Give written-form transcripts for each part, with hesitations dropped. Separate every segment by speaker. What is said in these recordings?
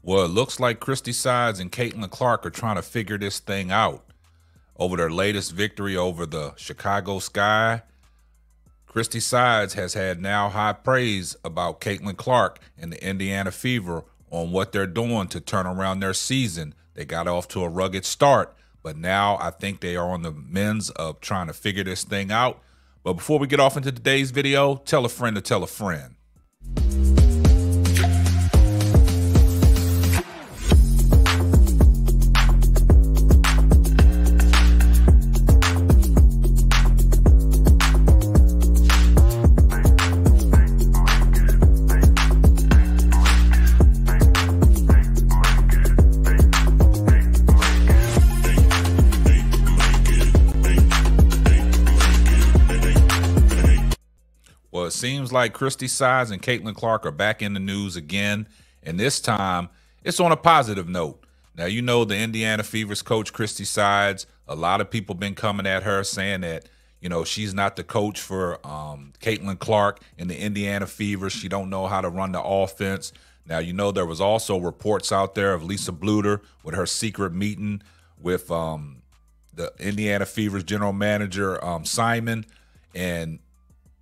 Speaker 1: Well, it looks like Christie Sides and Caitlin Clark are trying to figure this thing out. Over their latest victory over the Chicago Sky, Christie Sides has had now high praise about Caitlin Clark and the Indiana Fever on what they're doing to turn around their season. They got off to a rugged start, but now I think they are on the mends of trying to figure this thing out. But before we get off into today's video, tell a friend to tell a friend. Well, it seems like Christie Sides and Caitlin Clark are back in the news again, and this time it's on a positive note. Now, you know the Indiana Fever's coach, Christie Sides, a lot of people been coming at her saying that, you know, she's not the coach for Caitlin Clark and the Indiana Fever. She don't know how to run the offense. Now, you know there was also reports out there of Lisa Bluter with her secret meeting with the Indiana Fever's general manager, Simon, and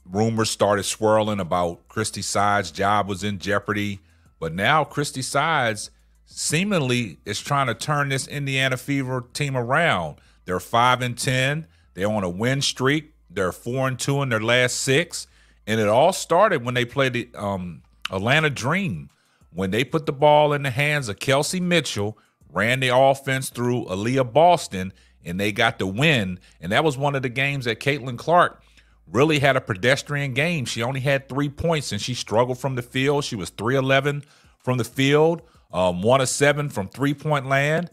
Speaker 1: rumors started swirling about Christie Sides' job was in jeopardy. But now Christie Sides seemingly is trying to turn this Indiana Fever team around. They're 5-10. They're on a win streak. They're 4-2 in their last 6. And it all started when they played the Atlanta Dream. When they put the ball in the hands of Kelsey Mitchell, ran the offense through Aaliyah Boston, and they got the win. And that was one of the games that Caitlin Clark really had a pedestrian game. She only had 3 points, and she struggled from the field. She was 3-11 from the field, 1 of 7 from three-point land.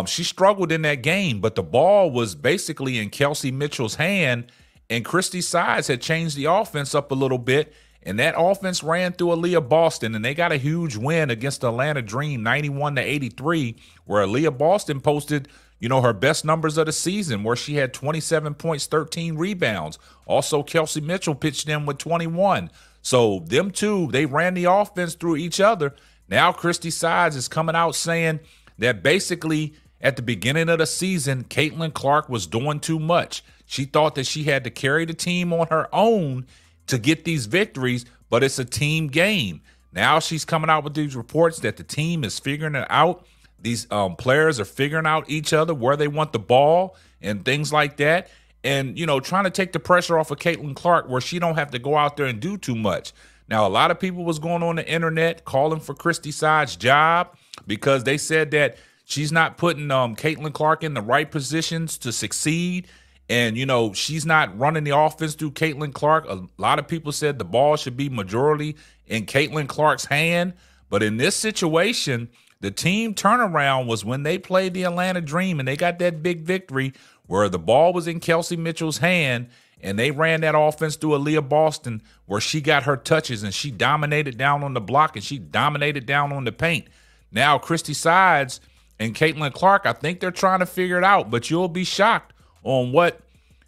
Speaker 1: She struggled in that game, but the ball was basically in Kelsey Mitchell's hand, and Christie Sides had changed the offense up a little bit, and that offense ran through Aaliyah Boston, and they got a huge win against the Atlanta Dream, 91-83, where Aaliyah Boston posted, you know, her best numbers of the season, where she had 27 points, 13 rebounds. Also, Kelsey Mitchell pitched in with 21. So them two, they ran the offense through each other. Now Christie Sides is coming out saying that basically at the beginning of the season, Caitlin Clark was doing too much. She thought that she had to carry the team on her own to get these victories, but it's a team game. Now she's coming out with these reports that the team is figuring it out. These players are figuring out each other, where they want the ball and things like that. And, you know, trying to take the pressure off of Caitlin Clark where she don't have to go out there and do too much. Now, a lot of people was going on the internet calling for Christie Sides' job because they said that she's not putting Caitlin Clark in the right positions to succeed. And, you know, she's not running the offense through Caitlin Clark. A lot of people said the ball should be majority in Caitlin Clark's hand. But in this situation, the team turnaround was when they played the Atlanta Dream, and they got that big victory where the ball was in Kelsey Mitchell's hand, and they ran that offense through Aaliyah Boston, where she got her touches, and she dominated down on the block, and she dominated down on the paint. Now Christie Sides and Caitlin Clark, I think they're trying to figure it out, but you'll be shocked on what,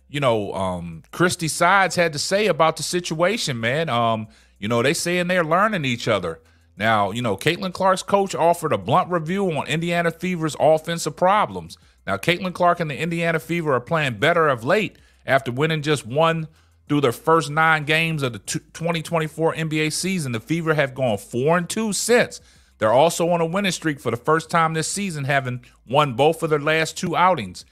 Speaker 1: you know, Christie Sides had to say about the situation, man. You know, they saying they're learning each other. Now, you know, Caitlin Clark's coach offered a blunt review on Indiana Fever's offensive problems. Now, Caitlin Clark and the Indiana Fever are playing better of late after winning just one through their first 9 games of the 2024 NBA season. The Fever have gone 4-2 since. They're also on a winning streak for the first time this season, having won both of their last 2 outings.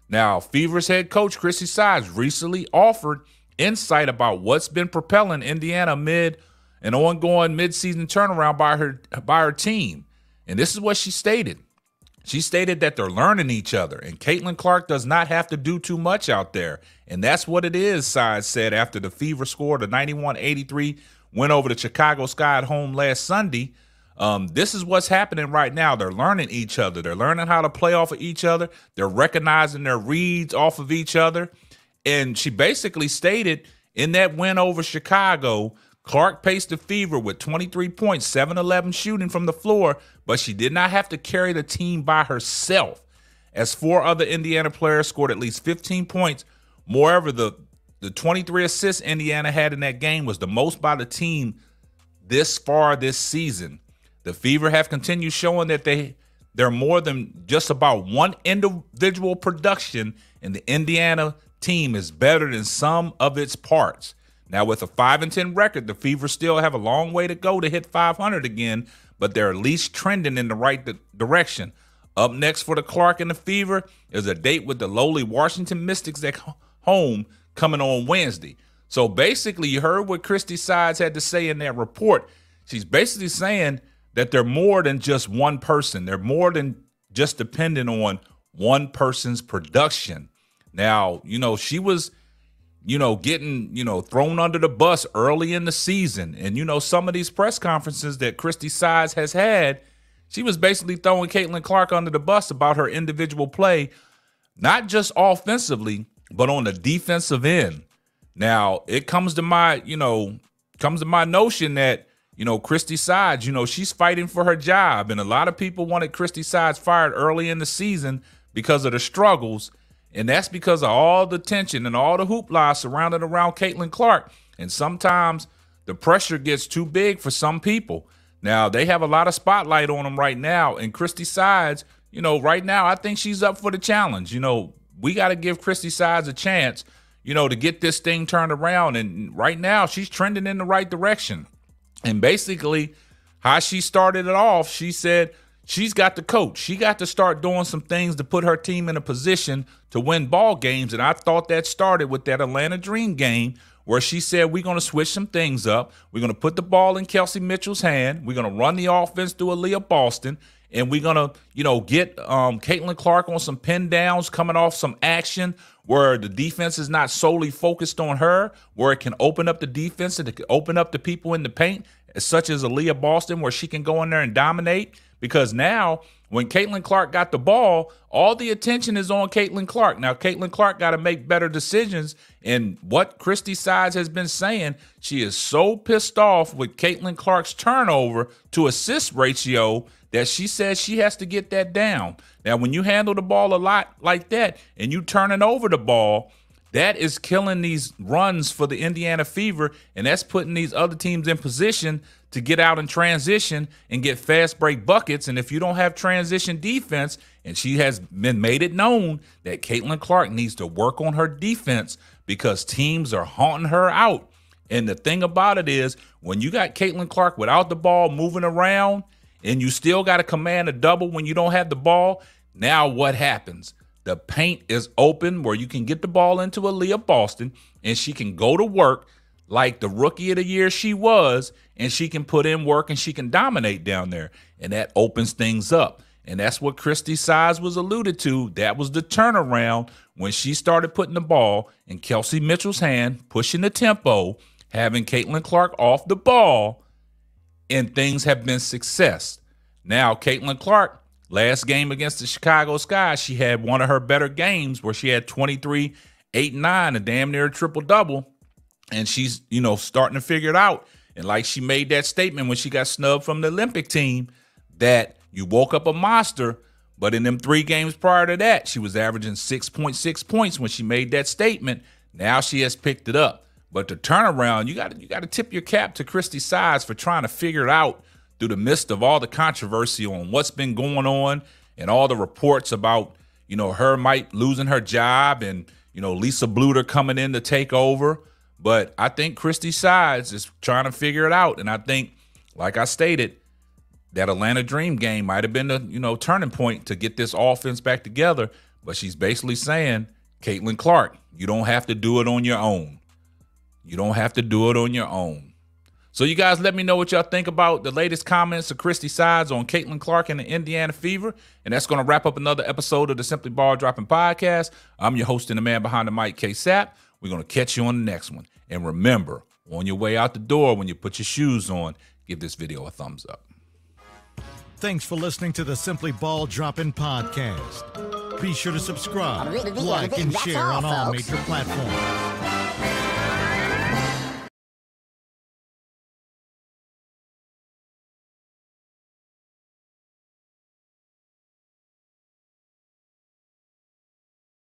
Speaker 1: Now, Fever's head coach, Christie Sides, recently offered insight about what's been propelling Indiana amid an ongoing midseason turnaround by her team. And this is what she stated. She stated that they're learning each other, and Caitlin Clark does not have to do too much out there. And that's what it is, Sides said after the Fever scored a 91-83 win over the Chicago Sky at home last Sunday. This is what's happening right now. They're learning each other. They're learning how to play off of each other. They're recognizing their reads off of each other. And she basically stated in that win over Chicago, Clark paced the Fever with 23 points, 7-11 shooting from the floor, but she did not have to carry the team by herself, as 4 other Indiana players scored at least 15 points. Moreover, the 23 assists Indiana had in that game was the most by the team this far this season. The Fever have continued showing that they're more than just about one individual production, and the Indiana team is better than some of its parts. Now, with a 5-10 record, the Fever still have a long way to go to hit 500 again, but they're at least trending in the right direction. Up next for the Clark and the Fever is a date with the lowly Washington Mystics at home coming on Wednesday. So basically, you heard what Christie Sides had to say in that report. She's basically saying that they're more than just one person. They're more than just dependent on one person's production. Now, she was, getting, thrown under the bus early in the season. And, some of these press conferences that Christie Sides has had, she was basically throwing Caitlin Clark under the bus about her individual play, not just offensively, but on the defensive end. Now, it comes to my notion that, Christie Sides, she's fighting for her job. And a lot of people wanted Christie Sides fired early in the season because of the struggles. And that's because of all the tension and all the hoopla surrounding around Caitlin Clark. And sometimes the pressure gets too big for some people. Now, they have a lot of spotlight on them right now. And Christie Sides, right now, I think she's up for the challenge. We got to give Christie Sides a chance, to get this thing turned around. And right now, she's trending in the right direction. And basically, how she started it off, she said she's got to coach. She got to start doing some things to put her team in a position to win ball games. And I thought that started with that Atlanta Dream game where she said, we're going to switch some things up. We're going to put the ball in Kelsey Mitchell's hand. We're going to run the offense through Aaliyah Boston. And we're going to, get Caitlin Clark on some pin downs, coming off some action where the defense is not solely focused on her, where it can open up the defense and it can open up the people in the paint, such as Aaliyah Boston, where she can go in there and dominate. Because now, when Caitlin Clark got the ball, all the attention is on Caitlin Clark. Now, Caitlin Clark got to make better decisions. And what Christie Sides has been saying, she is so pissed off with Caitlin Clark's turnover to assist ratio that she says she has to get that down. Now, when you handle the ball a lot like that and you turning over the ball, that is killing these runs for the Indiana Fever, and that's putting these other teams in position to get out and transition and get fast break buckets. And if you don't have transition defense, and she has been made it known that Caitlin Clark needs to work on her defense because teams are haunting her out. And the thing about it is, when you got Caitlin Clark without the ball moving around, and you still got to command a double when you don't have the ball, now what happens? The paint is open where you can get the ball into Aaliyah Boston, and she can go to work like the rookie of the year she was, and she can put in work and she can dominate down there. And that opens things up. And that's what Christie Sides was alluded to. That was the turnaround when she started putting the ball in Kelsey Mitchell's hand, pushing the tempo, having Caitlin Clark off the ball, and things have been success. Now, Caitlin Clark, last game against the Chicago Sky, she had one of her better games where she had 23, 8, 9, a damn near triple-double. And she's, starting to figure it out. And like she made that statement when she got snubbed from the Olympic team that you woke up a monster, but in them 3 games prior to that, she was averaging 6.6 points when she made that statement. Now she has picked it up. But the turnaround, you got to tip your cap to Christie Sides for trying to figure it out through the midst of all the controversy on what's been going on and all the reports about, her might losing her job and, Lisa Bluter coming in to take over. But I think Christie Sides is trying to figure it out. And I think, like I stated, that Atlanta Dream game might have been the, turning point to get this offense back together. But she's basically saying, Caitlin Clark, you don't have to do it on your own. You don't have to do it on your own. So you guys let me know what y'all think about the latest comments of Christie Sides on Caitlin Clark and the Indiana Fever. And that's going to wrap up another episode of the Simply Ball Dropping Podcast. I'm your host and the man behind the mic, K-Sap. We're going to catch you on the next one. And remember, on your way out the door, when you put your shoes on, give this video a thumbs up.
Speaker 2: Thanks for listening to the Simply Ball Dropping Podcast. Be sure to subscribe, like, and share on all major platforms.